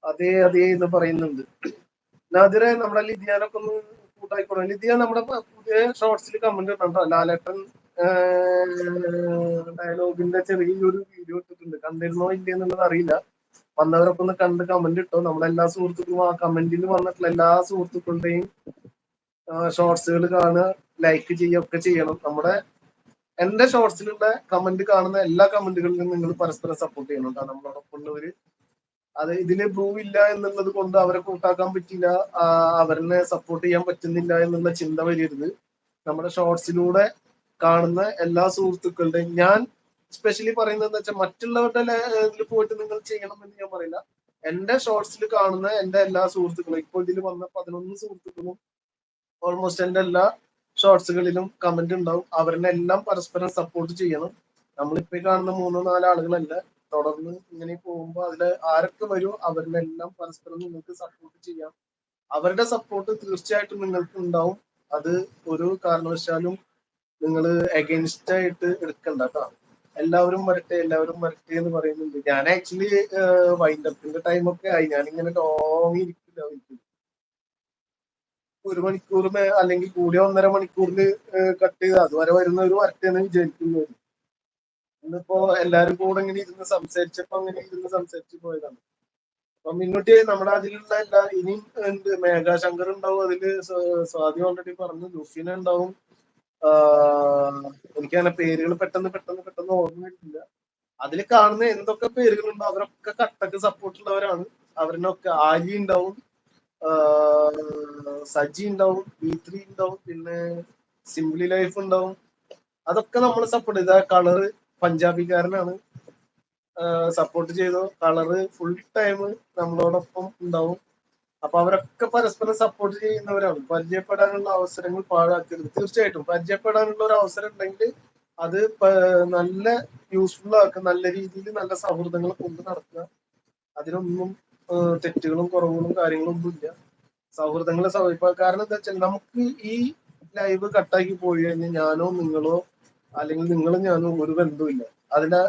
അതേ അതേ എന്ന് പറയുന്നുണ്ട്. നാദിറെ, നമ്മുടെ ലിതിയാനൊക്കെ ഒന്ന് കൂട്ടായിക്കോളാം. ലിതിയ നമ്മുടെ പുതിയ ഷോർട്സിൽ കമന്റ് ഇട്ടുണ്ടോ? ലാലേട്ടൻ ഡയലോഗിന്റെ ചെറിയൊരു വീഡിയോ ഇട്ടിട്ടുണ്ട്. കണ്ടിരുന്നോ ഇല്ലെന്നുള്ളത് അറിയില്ല. വന്നവരൊക്കെ ഒന്ന് കണ്ട് കമന്റ് ഇട്ടോ. നമ്മളെല്ലാ സുഹൃത്തുക്കളും ആ കമന്റിൽ വന്നിട്ടുള്ള എല്ലാ സുഹൃത്തുക്കളുടെയും ഷോർട്സുകൾ കാണുക, ലൈക്ക് ചെയ്യുക ഒക്കെ ചെയ്യണം. എന്റെ ഷോർട്സിലുള്ള കമന്റ് കാണുന്ന എല്ലാ കമന്റുകളിലും നിങ്ങൾ പരസ്പരം സപ്പോർട്ട് ചെയ്യണം. നമ്മളോടൊപ്പം ഉള്ളവര് അത് ഇതിന് പ്രൂവ് ഇല്ല എന്നുള്ളത് കൊണ്ട് അവരെ കൂട്ടാക്കാൻ പറ്റില്ല, അവരെ സപ്പോർട്ട് ചെയ്യാൻ പറ്റുന്നില്ല എന്നുള്ള ചിന്ത വരരുത്. നമ്മുടെ ഷോർട്സിലൂടെ കാണുന്ന എല്ലാ സുഹൃത്തുക്കളുടെയും, ഞാൻ സ്പെഷ്യലി പറയുന്നത് എന്താ വെച്ചാൽ മറ്റുള്ളവരുടെ ഇതിൽ പോയിട്ട് നിങ്ങൾ ചെയ്യണം എന്ന് ഞാൻ പറയില്ല. എന്റെ ഷോർട്സിൽ കാണുന്ന എന്റെ എല്ലാ സുഹൃത്തുക്കളും, ഇപ്പോൾ ഇതിൽ വന്ന 11 സുഹൃത്തുക്കളും ഓൾമോസ്റ്റ് എന്റെ എല്ലാ ഷോർട്സുകളിലും കമന്റ് ഉണ്ടാവും. അവരെ എല്ലാം പരസ്പരം സപ്പോർട്ട് ചെയ്യണം. നമ്മളിപ്പോ കാണുന്ന 3-4 ആളുകളല്ല, തുടർന്ന് ഇങ്ങനെ പോകുമ്പോൾ അതിൽ ആരൊക്കെ വരുമോ അവരിലെല്ലാം പരസ്പരം നിങ്ങൾക്ക് സപ്പോർട്ട് ചെയ്യാം. അവരുടെ സപ്പോർട്ട് തീർച്ചയായിട്ടും നിങ്ങൾക്ക് ഉണ്ടാവും. അത് ഒരു കാരണവശാലും നിങ്ങൾ എഗെയിൻസ്റ്റ് ആയിട്ട് എടുക്കണ്ട കേട്ടോ. എല്ലാവരും വരട്ടെ എന്ന് പറയുന്നുണ്ട്. ഞാൻ ആക്ച്വലി വൈൻഡപ്പിന്റെ ടൈമൊക്കെ ആയി. ഞാനിങ്ങനെ ലോങ് ഇരിക്കില്ല. 1 മണിക്കൂർ അല്ലെങ്കിൽ കൂടിയ 1.5 മണിക്കൂറിൽ കട്ട് ചെയ്ത് അതുവരെ വരുന്നവർ വരട്ടെ എന്ന് വിചാരിക്കുന്നത്. ഇന്നിപ്പോ എല്ലാരും കൂടെ ഇങ്ങനെ ഇരുന്ന് സംസാരിച്ചു പോയതാണ്. അപ്പൊ മുന്നോട്ട് നമ്മുടെ അതിലുള്ള ഇനിയും ഉണ്ട്. മേഘാശങ്കർ ഉണ്ടാവും അതില്, സ്വാതി ഓൾറെഡി പറഞ്ഞു, ലുഫിന ഉണ്ടാവും. എനിക്കങ്ങനെ പേരുകൾ പെട്ടെന്ന് ഓർമ്മ വരുന്നില്ല. അതിൽ കാണുന്ന എന്തൊക്കെ പേരുകളുണ്ടോ അവരൊക്കെ കട്ടക്ക് സപ്പോർട്ടുള്ളവരാണ്. അവരിനൊക്കെ ആലി ഉണ്ടാവും, സജി ഉണ്ടാവും, B3 ഉണ്ടാവും, പിന്നെ സിംപ്ലി ലൈഫ് ഉണ്ടാവും. അതൊക്കെ നമ്മൾ സപ്പോർട്ട് ചെയ്ത കളറ് പഞ്ചാബിക്കാരനാണ്, സപ്പോർട്ട് ചെയ്തോ. കളറ് ഫുൾ ടൈം നമ്മളോടൊപ്പം ഉണ്ടാവും. അപ്പൊ അവരൊക്കെ പരസ്പരം സപ്പോർട്ട് ചെയ്യുന്നവരാണ്. പരിചയപ്പെടാനുള്ള അവസരങ്ങൾ പാഴാക്കരുത്. തീർച്ചയായിട്ടും പരിചയപ്പെടാനുള്ള ഒരു അവസരം ഉണ്ടെങ്കിൽ അത് നല്ല യൂസ്ഫുൾ ആക്കുക, നല്ല രീതിയിൽ നല്ല സൗഹൃദങ്ങൾ കൊണ്ട് നടക്കുക. അതിനൊന്നും തെറ്റുകളും കുറവുകളും കാര്യങ്ങളും ഒന്നുമില്ല. സൗഹൃദങ്ങളെ കാരണം എന്താ വെച്ചാൽ നമുക്ക് ഈ ലൈവ് കട്ടാക്കി പോയി കഴിഞ്ഞാൽ ഞാനോ നിങ്ങളോ അല്ലെങ്കിൽ നിങ്ങളും ഞാനോ ഒരു ബന്ധവുമില്ല. അതിന്റെ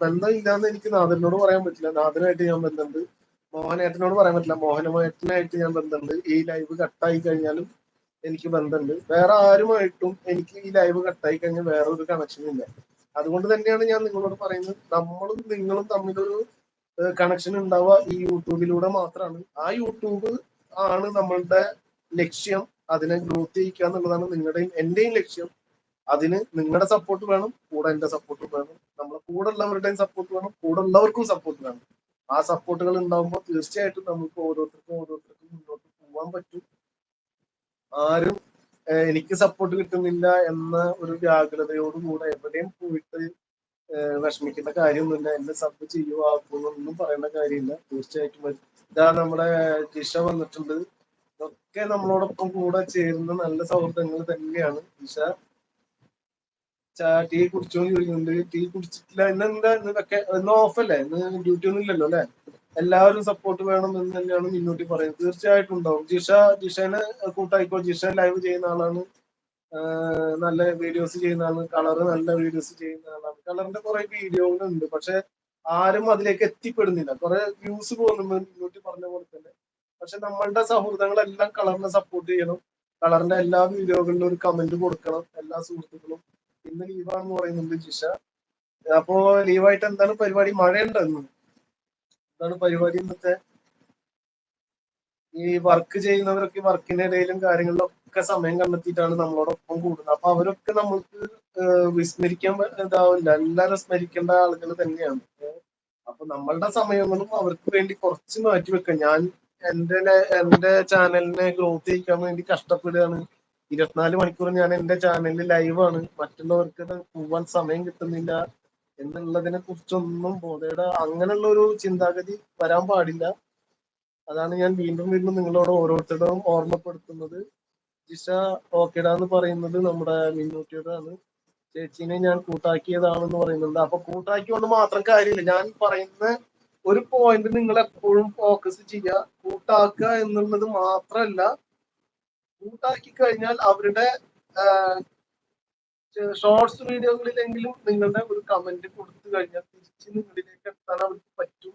ബന്ധമില്ലാന്ന് എനിക്ക് നാദറിനോട് പറയാൻ പറ്റില്ല. നാദറുമായിട്ട് ഞാൻ ബന്ധമുണ്ട്. മോഹനേട്ടനോട് പറയാൻ പറ്റില്ല. മോഹനമായിട്ടായിട്ട് ഞാൻ ബന്ധമുണ്ട്. ഈ ലൈവ് കട്ടായി കഴിഞ്ഞാലും എനിക്ക് ബന്ധമുണ്ട്. വേറെ ആരുമായിട്ടും എനിക്ക് ഈ ലൈവ് കട്ടായി കഴിഞ്ഞാൽ വേറെ ഒരു കണക്ഷനും ഇല്ല. അതുകൊണ്ട് തന്നെയാണ് ഞാൻ നിങ്ങളോട് പറയുന്നത്, നമ്മളും നിങ്ങളും തമ്മിലൊരു കണക്ഷൻ ഉണ്ടാവുക ഈ യൂട്യൂബിലൂടെ മാത്രമാണ്. ആ യൂട്യൂബ് ആണ് നമ്മളുടെ ലക്ഷ്യം. അതിനെ ഗ്രോത്ത് ചെയ്യിക്കുക എന്നുള്ളതാണ് നിങ്ങളുടെയും എന്റെയും ലക്ഷ്യം. അതിന് നിങ്ങളുടെ സപ്പോർട്ട് വേണം, കൂടെ എന്റെ സപ്പോർട്ട് വേണം, നമ്മളെ കൂടെ ഉള്ളവരുടെയും സപ്പോർട്ട് വേണം, കൂടെ ഉള്ളവർക്കും സപ്പോർട്ട് വേണം. ആ സപ്പോർട്ടുകൾ ഉണ്ടാകുമ്പോൾ തീർച്ചയായിട്ടും നമുക്ക് ഓരോരുത്തർക്കും മുന്നോട്ട് പോകാൻ പറ്റും. ആരും എനിക്ക് സപ്പോർട്ട് കിട്ടുന്നില്ല എന്ന ഒരു വ്യാകുലതയോടുകൂടെ എവിടെയും പോയിട്ട് വിഷമിക്കേണ്ട കാര്യമൊന്നുമില്ല. എന്നെ സബ് ചെയ്യുക ആക്കുന്നൊന്നും പറയേണ്ട കാര്യമില്ല. തീർച്ചയായിട്ടും ഇതാ നമ്മുടെ ജിഷ വന്നിട്ടുണ്ട്. ഇതൊക്കെ നമ്മളോടൊപ്പം കൂടെ ചേരുന്ന നല്ല സൗഹൃദങ്ങൾ തന്നെയാണ്. ജിഷ ടീ കുടിച്ചോന്ന് ചോദിക്കുന്നുണ്ട്. ടീ കുടിച്ചിട്ടില്ല. ഇന്നെന്താ ഇതൊക്കെ ഇന്ന് ഓഫല്ലേ? ഇന്ന് ഡ്യൂട്ടി ഒന്നും ഇല്ലല്ലോ അല്ലെ? എല്ലാവരും സപ്പോർട്ട് വേണം എന്ന് തന്നെയാണ് മുന്നോട്ട് പറയുന്നത്. തീർച്ചയായിട്ടും ഉണ്ടാവും. ജിഷനെ കൂട്ടായിക്കോ. ജിഷ ലൈവ് ചെയ്യുന്ന ആളാണ്, നല്ല വീഡിയോസ് ചെയ്യുന്ന ആളാണ്. കളറ് നല്ല വീഡിയോസ് ചെയ്യുന്ന ആളാണ്. കളറിന്റെ കുറെ വീഡിയോകളുണ്ട്, പക്ഷെ ആരും അതിലേക്ക് എത്തിപ്പെടുന്നില്ല. കുറെ വ്യൂസ് പോകുന്നുണ്ട് മുന്നോട്ട് പറഞ്ഞ പോലെ തന്നെ. പക്ഷെ നമ്മളുടെ സൗഹൃദങ്ങളെല്ലാം കളറിനെ സപ്പോർട്ട് ചെയ്യണം. കളറിന്റെ എല്ലാ വീഡിയോകളിലും ഒരു കമന്റ് കൊടുക്കണം എല്ലാ സുഹൃത്തുക്കളും. ഇന്ന് ലീവാണെന്ന് പറയുന്നുണ്ട് ജിഷ. അപ്പോ ലീവായിട്ട് എന്താണ് പരിപാടി? മഴയുണ്ടോ ഇന്ന്? എന്താണ് പരിപാടി ഇന്നത്തെ? ഈ വർക്ക് ചെയ്യുന്നവരൊക്കെ വർക്കിന്റെ ഇടയിലും കാര്യങ്ങളിലും ഒക്കെ സമയം കണ്ടെത്തിയിട്ടാണ് നമ്മളോടൊപ്പം കൂടുന്നത്. അപ്പൊ അവരൊക്കെ നമ്മൾക്ക് വിസ്മരിക്കാൻ ഇതാവില്ല. എല്ലാവരും സ്മരിക്കേണ്ട ആളുകൾ തന്നെയാണ്. അപ്പൊ നമ്മളുടെ സമയങ്ങളും അവർക്ക് വേണ്ടി കുറച്ച് മാറ്റി വെക്കാം. ഞാൻ എന്റെ ചാനലിനെ ഗ്രോത്ത് ചെയ്യിക്കാൻ വേണ്ടി കഷ്ടപ്പെടുകയാണ്. 24 മണിക്കൂർ ഞാൻ എന്റെ ചാനലിൽ ലൈവാണ്. മറ്റുള്ളവർക്ക് പോവാൻ സമയം കിട്ടുന്നില്ല എന്നുള്ളതിനെ കുറിച്ചൊന്നും അങ്ങനെയുള്ള ഒരു ചിന്താഗതി വരാൻ പാടില്ല. അതാണ് ഞാൻ വീണ്ടും നിങ്ങളോട് ഓരോരുത്തരോടും ഓർമ്മപ്പെടുത്തുന്നത്. ജിഷ ഓക്കേടാന്ന് പറയുന്നത് നമ്മുടെ മിന്നൂട്ടിയോടാണ്. ചേച്ചീനെ ഞാൻ കൂട്ടാക്കിയതാണെന്ന് പറയുന്നുണ്ട്. അപ്പൊ കൂട്ടാക്കിക്കൊണ്ട് മാത്രം കാര്യമില്ല. ഞാൻ പറയുന്ന ഒരു പോയിന്റ് നിങ്ങൾ എപ്പോഴും ഫോക്കസ് ചെയ്യുക. കൂട്ടാക്കുക എന്നുള്ളത് മാത്രമല്ല, കൂട്ടാക്കി കഴിഞ്ഞാൽ അവരുടെ ഷോർട്സ് വീഡിയോകളിലെങ്കിലും നിങ്ങളുടെ ഒരു കമന്റ് കൊടുത്തു കഴിഞ്ഞാൽ തിരിച്ച് നിങ്ങളിലേക്ക് എത്താൻ അവർക്ക് പറ്റും.